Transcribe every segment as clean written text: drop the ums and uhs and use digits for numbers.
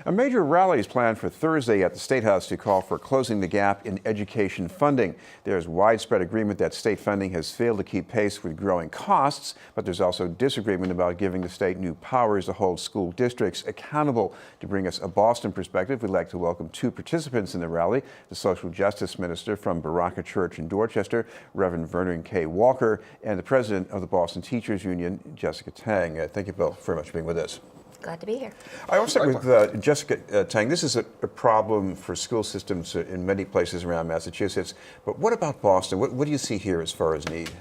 A major rally is planned for Thursday at the State House to call for closing the gap in education funding. There's widespread agreement that state funding has failed to keep pace with growing costs, but there's also disagreement about giving the state new powers to hold school districts accountable. To bring us a Boston perspective, we'd like to welcome two participants in the rally: the social justice minister from Berachah Church in Dorchester, Reverend Vernon K. Walker, and the president of the Boston Teachers Union, Jessica Tang. Thank you both very much for being with us. Glad to be here. I will start with Jessica Tang. This is a problem for school systems in many places around Massachusetts. But what about Boston? What do you see here as far as need?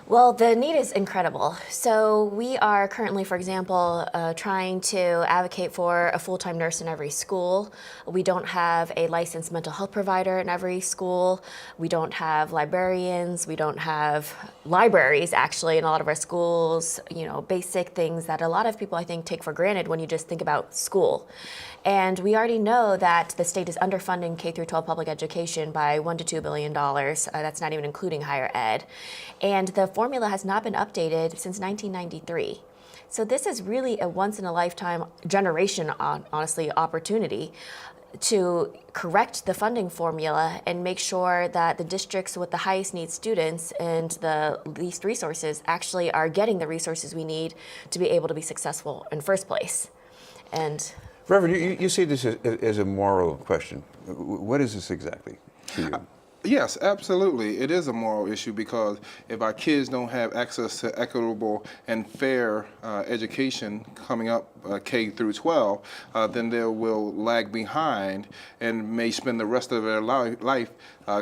Well, the need is incredible. So we are currently, for example, trying to advocate for a full-time nurse in every school. We don't have a licensed mental health provider in every school. We don't have librarians. We don't have libraries, actually, in a lot of our schools. You know, basic things that a lot of people, I think, take for granted when you just think about school. And we already know that the state is underfunding K-12 public education by $1 to $2 billion. That's not even including higher ed. And the formula has not been updated since 1993. So this is really a once-in-a-lifetime generation, honestly, opportunity to correct the funding formula and make sure that the districts with the highest need students and the least resources actually are getting the resources we need to be able to be successful in the first place. And Reverend, you see this as a moral question. What is this exactly to you? Yes, absolutely. It is a moral issue because if our kids don't have access to equitable and fair education coming up K through 12, then they will lag behind and may spend the rest of their life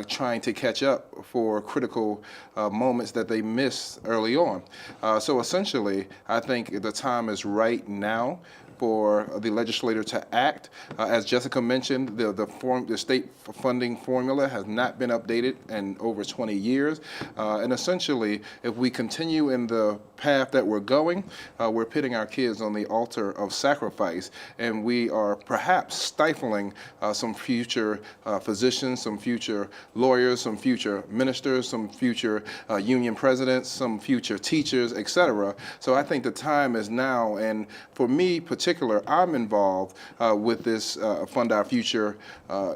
trying to catch up for critical moments that they missed early on. So essentially, I think the time is right now for the legislator to act. As Jessica mentioned, the state funding formula has not been updated in over 20 years. And essentially, if we continue in the path that we're going, we're pitting our kids on the altar of sacrifice. And we are perhaps stifling some future physicians, some future lawyers, some future ministers, some future union presidents, some future teachers, etc. So I think the time is now. And for me, particularly, I'm involved with this Fund Our Future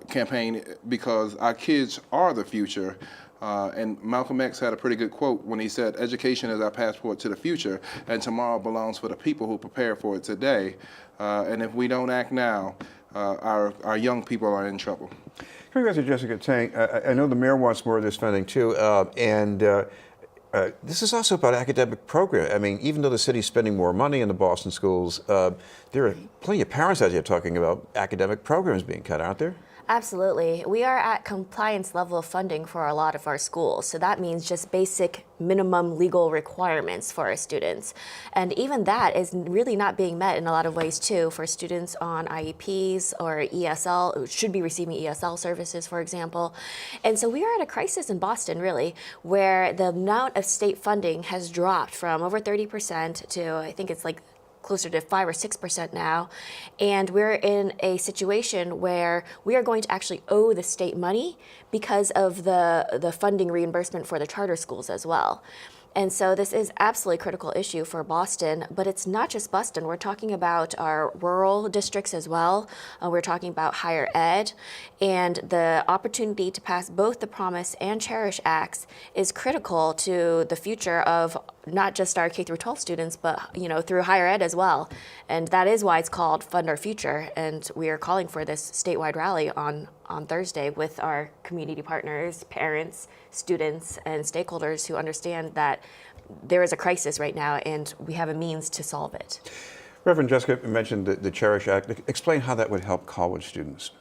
campaign because our kids are the future. And Malcolm X had a pretty good quote when he said, "Education is our passport to the future, and tomorrow belongs for the people who prepare for it today." And if we don't act now, our young people are in trouble. Coming back to Jessica Tang, I know the mayor wants more of this funding too, this is also about academic program. I mean, even though the city's spending more money in the Boston schools, there are plenty of parents out there talking about academic programs being cut, aren't there? Absolutely. We are at compliance level of funding for a lot of our schools. So that means just basic minimum legal requirements for our students. And even that is really not being met in a lot of ways too for students on IEPs or ESL, who should be receiving ESL services, for example. And so we are at a crisis in Boston, really, where the amount of state funding has dropped from over 30% to, I think it's like closer to 5 or 6% now, and we're in a situation where we are going to actually owe the state money because of the funding reimbursement for the charter schools as well. And so this is absolutely a critical issue for Boston, but it's not just Boston. We're talking about our rural districts as well. We're talking about higher ed, and the opportunity to pass both the Promise and Cherish Acts is critical to the future of not just our K through 12 students, but through higher ed as well. And that is why it's called Fund Our Future. And we are calling for this statewide rally on Thursday with our community partners, parents, students, and stakeholders who understand that there is a crisis right now and we have a means to solve it. Reverend Jessica mentioned the Cherish Act. Explain how that would help college students.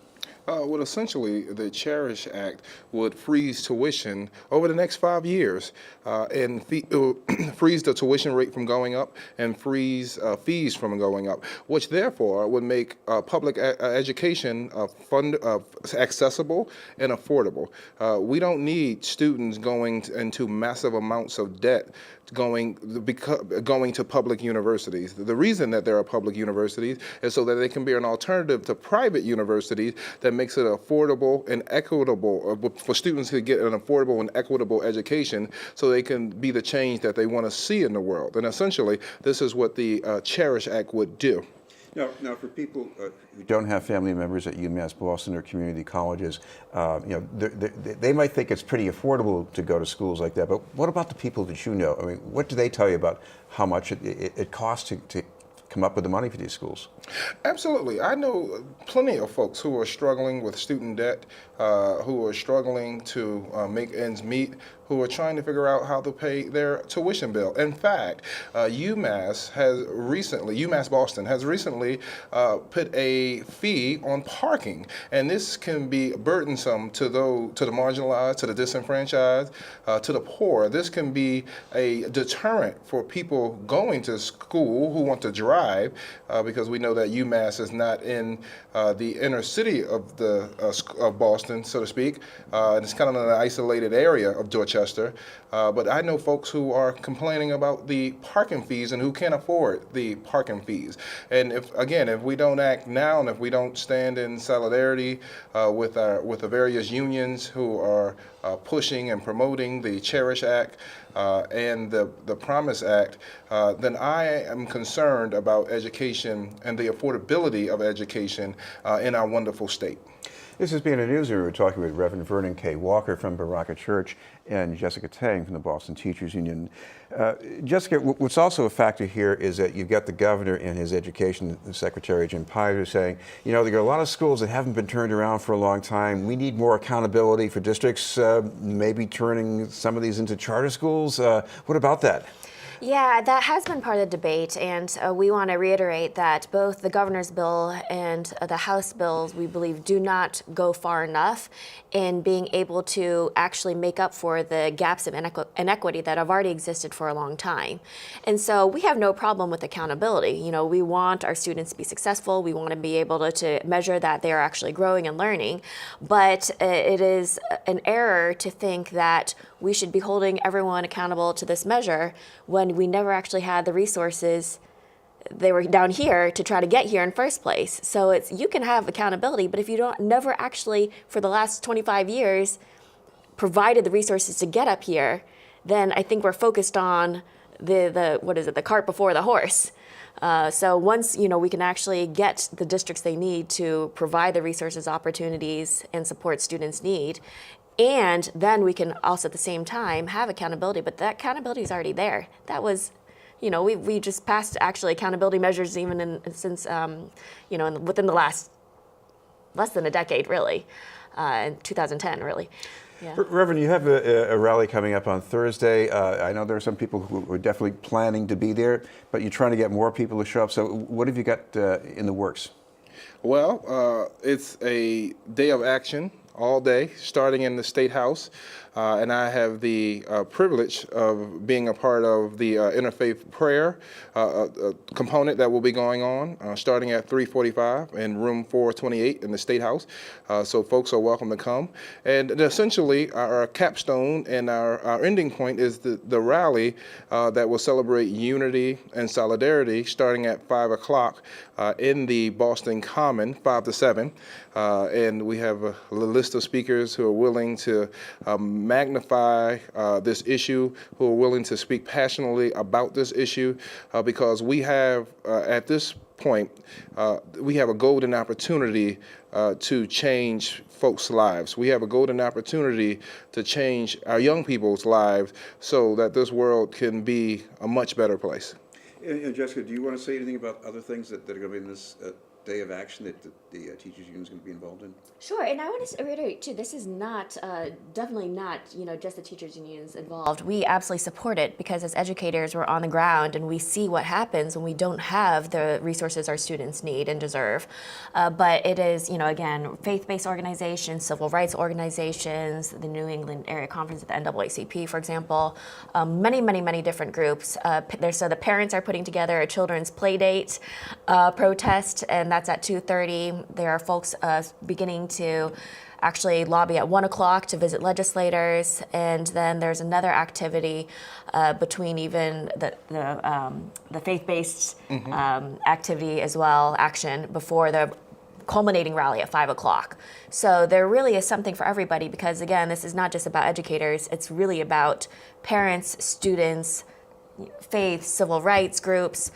Well, essentially, the Cherish Act would freeze tuition over the next 5 years and freeze the tuition rate from going up and freeze fees from going up, which therefore would make public education accessible and affordable. We don't need students going into massive amounts of debt going to public universities. The reason that there are public universities is so that they can be an alternative to private universities that makes it affordable and equitable for students to get an affordable and equitable education so they can be the change that they want to see in the world. And essentially, this is what the Cherish Act would do. Now, for people who don't have family members at UMass Boston or community colleges, they might think it's pretty affordable to go to schools like that. But what about the people that you know? I mean, what do they tell you about how much it costs to come up with the money for these schools? Absolutely. I know plenty of folks who are struggling with student debt, who are struggling to make ends meet, who are trying to figure out how to pay their tuition bill. In fact, UMass Boston has recently put a fee on parking, and this can be burdensome to the marginalized, to the disenfranchised, to the poor. This can be a deterrent for people going to school who want to drive, because we know that UMass is not in the inner city of Boston, so to speak. It's kind of in an isolated area of Dorchester. But I know folks who are complaining about the parking fees and who can't afford the parking fees. And if we don't act now, and if we don't stand in solidarity with the various unions who are pushing and promoting the Cherish Act and the Promise Act, then I am concerned about education and the affordability of education in our wonderful state. This has been a newsroom. We're talking with Reverend Vernon K. Walker from Berachah Church and Jessica Tang from the Boston Teachers Union. Jessica, what's also a factor here is that you've got the governor and his education secretary, Jim Pizer, saying, there are a lot of schools that haven't been turned around for a long time. We need more accountability for districts, maybe turning some of these into charter schools. What about that? Yeah, that has been part of the debate, and we want to reiterate that both the governor's bill and the House bills, we believe, do not go far enough in being able to actually make up for the gaps of inequity that have already existed for a long time. And so we have no problem with accountability. We want our students to be successful. We want to be able to measure that they are actually growing and learning. But it is an error to think that we should be holding everyone accountable to this measure when we never actually had the resources. They were down here to try to get here in first place. So you can have accountability, but if you never actually, for the last 25 years, provided the resources to get up here, then I think we're focused on the cart before the horse. So once we can actually get the districts they need to provide the resources, opportunities, and support students need, and then we can also at the same time have accountability, but that accountability is already there. That was, we just passed actually accountability measures even since within the last less than a decade, really, in 2010, really. Yeah. Reverend, you have a rally coming up on Thursday. I know there are some people who are definitely planning to be there, but you're trying to get more people to show up. So what have you got in the works? Well, it's a day of action all day, starting in the State House. And I have the privilege of being a part of the interfaith prayer component that will be going on starting at 3:45 in room 428 in the State House. So folks are welcome to come. And essentially, our capstone and our ending point is the rally that will celebrate unity and solidarity starting at 5 o'clock in the Boston Common, 5 to 7. And we have a list of speakers who are willing to magnify this issue, who are willing to speak passionately about this issue, because we have, at this point, we have a golden opportunity to change folks' lives. We have a golden opportunity to change our young people's lives so that this world can be a much better place. And Jessica, do you want to say anything about other things that are going to be in this day of action that the teachers union is going to be involved in? Sure, and I want to reiterate too, this is not, definitely not, just the teachers unions involved. We absolutely support it because as educators, we're on the ground and we see what happens when we don't have the resources our students need and deserve. But it is, again, faith-based organizations, civil rights organizations, the New England Area Conference of the NAACP, for example, many different groups. So the parents are putting together a children's play date protest, and that's at 2:30. There are folks beginning to actually lobby at 1 o'clock to visit legislators, and then there's another activity between even the faith-based activity as well, action before the culminating rally at 5 o'clock. So there really is something for everybody because, again, this is not just about educators, it's really about parents, students, faith, civil rights groups,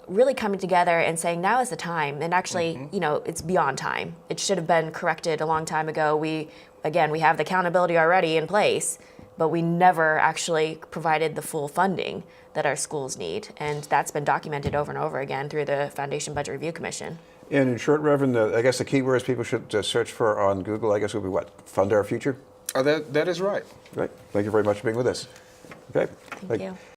really coming together and saying now is the time. And actually, you know, it's beyond time. It should have been corrected a long time ago. We have the accountability already in place, but we never actually provided the full funding that our schools need. And that's been documented over and over again through the Foundation Budget Review Commission. And in short, Reverend, I guess the key words people should search for on Google, I guess, would be what? Fund our future? That is right. Right. Thank you very much for being with us. Okay. Thank you.